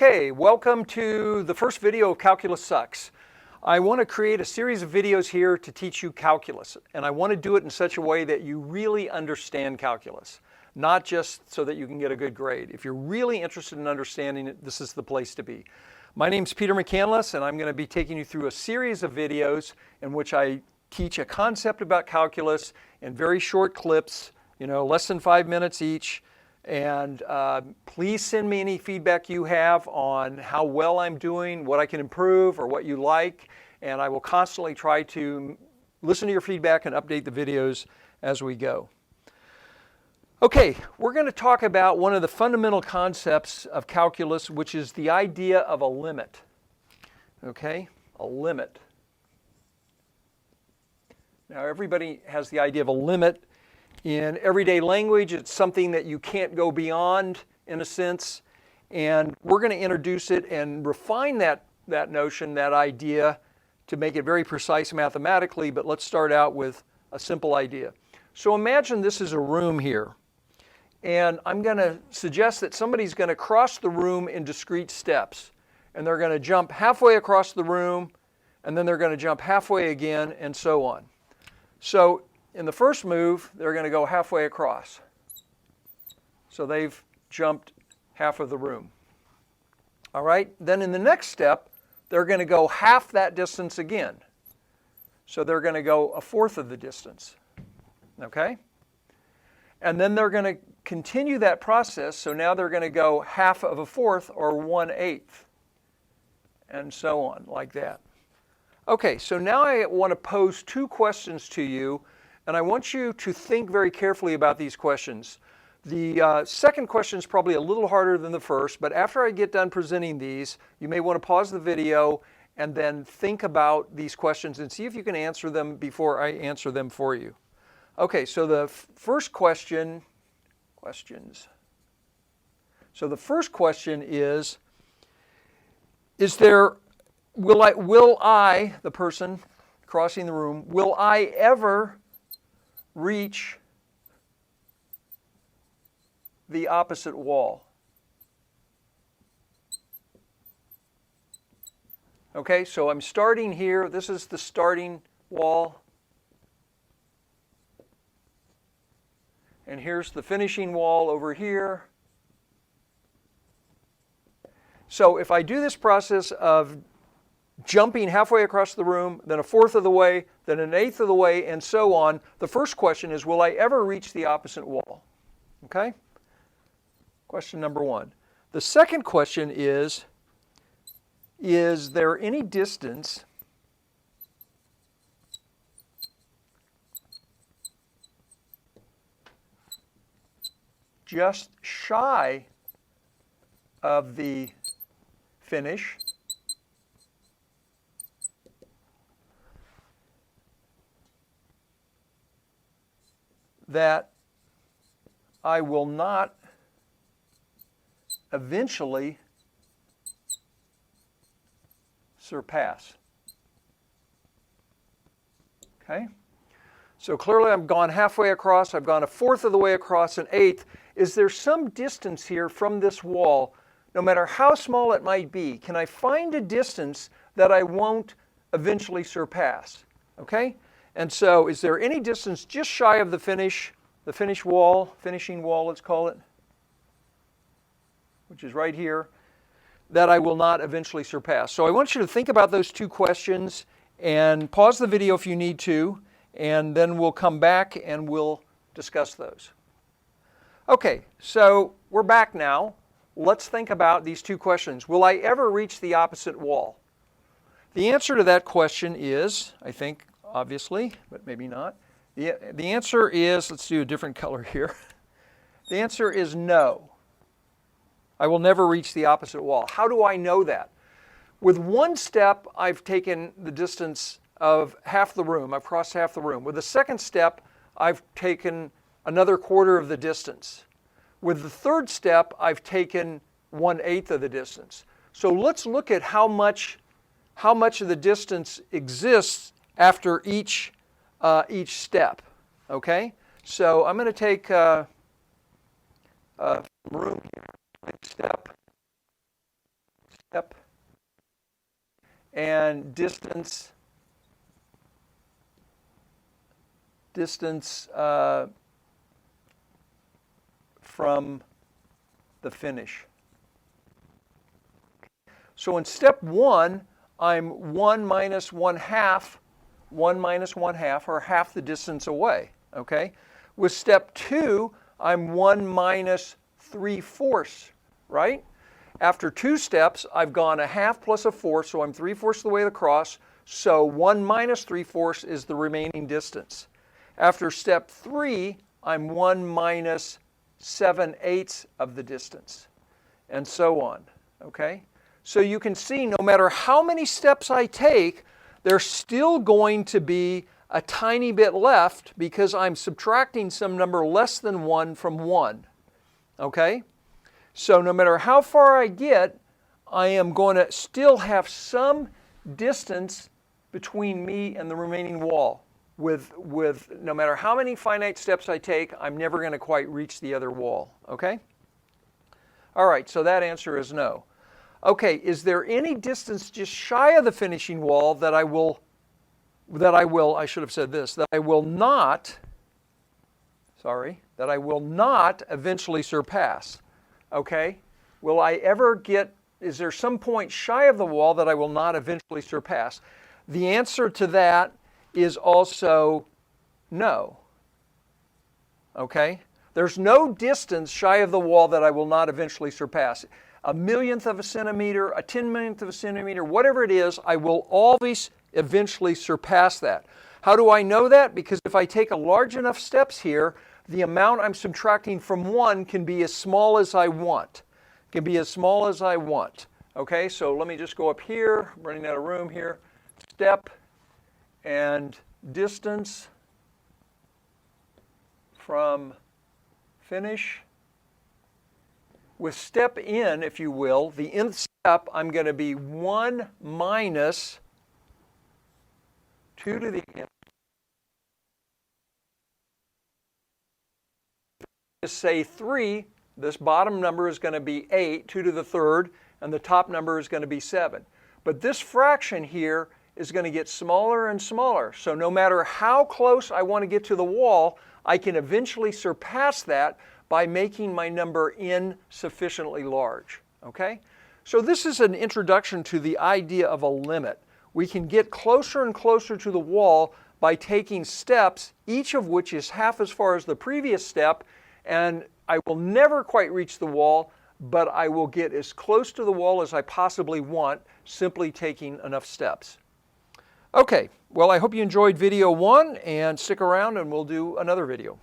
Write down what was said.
Okay, welcome to the first video of Calculus Sucks. I want to create a series of videos here to teach you calculus, and I want to do it in such a way that you really understand calculus, not just so that you can get a good grade. If you're really interested in understanding it, this is the place to be. My name's Peter McCandless, and I'm going to be taking you through a series of videos in which I teach a concept about calculus in very short clips, less than 5 minutes each. And please send me any feedback you have on how well I'm doing, what I can improve, or what you like. And I will constantly try to listen to your feedback and update the videos as we go. Okay, we're going to talk about one of the fundamental concepts of calculus, which is the idea of a limit. Okay, a limit. Now, everybody has the idea of a limit. In everyday language, it's something that you can't go beyond, in a sense, and we're going to introduce it and refine that notion, that idea, to make it very precise mathematically, but let's start out with a simple idea. So imagine this is a room here, and I'm going to suggest that somebody's going to cross the room in discrete steps, and they're going to jump halfway across the room, and then they're going to jump halfway again, and so on. So in the first move, they're going to go halfway across. So they've jumped half of the room. All right, then in the next step, they're going to go half that distance again. So they're going to go a fourth of the distance. Okay? And then they're going to continue that process, so now they're going to go half of a fourth, or 1/8, and so on, like that. Okay, so now I want to pose two questions to you, and I want you to think very carefully about these questions. The second question is probably a little harder than the first, but after I get done presenting these, you may want to pause the video and then think about these questions and see if you can answer them before I answer them for you. Okay, so the first question, So the first question is there, will I, the person crossing the room, will I ever reach the opposite wall? Okay, so I'm starting here. This is the starting wall. And here's the finishing wall over here. So if I do this process of jumping halfway across the room, then a fourth of the way, then an eighth of the way, and so on, the first question is, will I ever reach the opposite wall? Okay? Question number one. The second question is there any distance just shy of the finish that I will not eventually surpass? Okay? So clearly I've gone halfway across, I've gone a fourth of the way across, an eighth. Is there some distance here from this wall, no matter how small it might be? Can I find a distance that I won't eventually surpass? Okay? And so is there any distance just shy of the finishing wall, let's call it, which is right here, that I will not eventually surpass? So I want you to think about those two questions and pause the video if you need to, and then we'll come back and we'll discuss those. Okay, so we're back now. Let's think about these two questions. Will I ever reach the opposite wall? The answer to that question is, I think, obviously, but maybe not. The answer is, let's do a different color here. The answer is no. I will never reach the opposite wall. How do I know that? With one step, I've taken the distance of half the room. I've crossed half the room. With the second step, I've taken another quarter of the distance. With the third step, I've taken 1/8 of the distance. So let's look at how much of the distance exists after each step. Okay? So I'm going to take room here, step. step and distance from the finish. So in step 1, I'm 1 minus 1/2, 1 minus 1/2, or half the distance away, okay? With step 2, I'm 1 minus 3/4, right? After 2 steps, I've gone 1/2 plus 1/4, so I'm 3/4 of the way across, so 1 minus 3/4 is the remaining distance. After step 3, I'm 1 minus 7/8 of the distance, and so on, okay? So you can see no matter how many steps I take, there's still going to be a tiny bit left because I'm subtracting some number less than 1 from 1, okay? So no matter how far I get, I am going to still have some distance between me and the remaining wall. With no matter how many finite steps I take, I'm never going to quite reach the other wall, okay? All right, so that answer is no. Okay, is there any distance just shy of the finishing wall that I will not eventually surpass? Okay, will I ever get, is there some point shy of the wall that I will not eventually surpass? The answer to that is also no. Okay, there's no distance shy of the wall that I will not eventually surpass. A millionth of a centimeter, a 10 millionth of a centimeter, whatever it is, I will always eventually surpass that. How do I know that? Because if I take a large enough steps here, the amount I'm subtracting from 1 can be as small as I want. Can be as small as I want. Okay, so let me just go up here, I'm running out of room here. Step and distance from finish. With step in, if you will, the nth step, I'm going to be 1 minus 2 to the n. Just say 3, this bottom number is going to be 8, 2 to the third, and the top number is going to be 7. But this fraction here is going to get smaller and smaller. So no matter how close I want to get to the wall, I can eventually surpass that by making my number n sufficiently large, okay? So this is an introduction to the idea of a limit. We can get closer and closer to the wall by taking steps, each of which is half as far as the previous step, and I will never quite reach the wall, but I will get as close to the wall as I possibly want, simply taking enough steps. Okay, well, I hope you enjoyed video 1, and stick around and we'll do another video.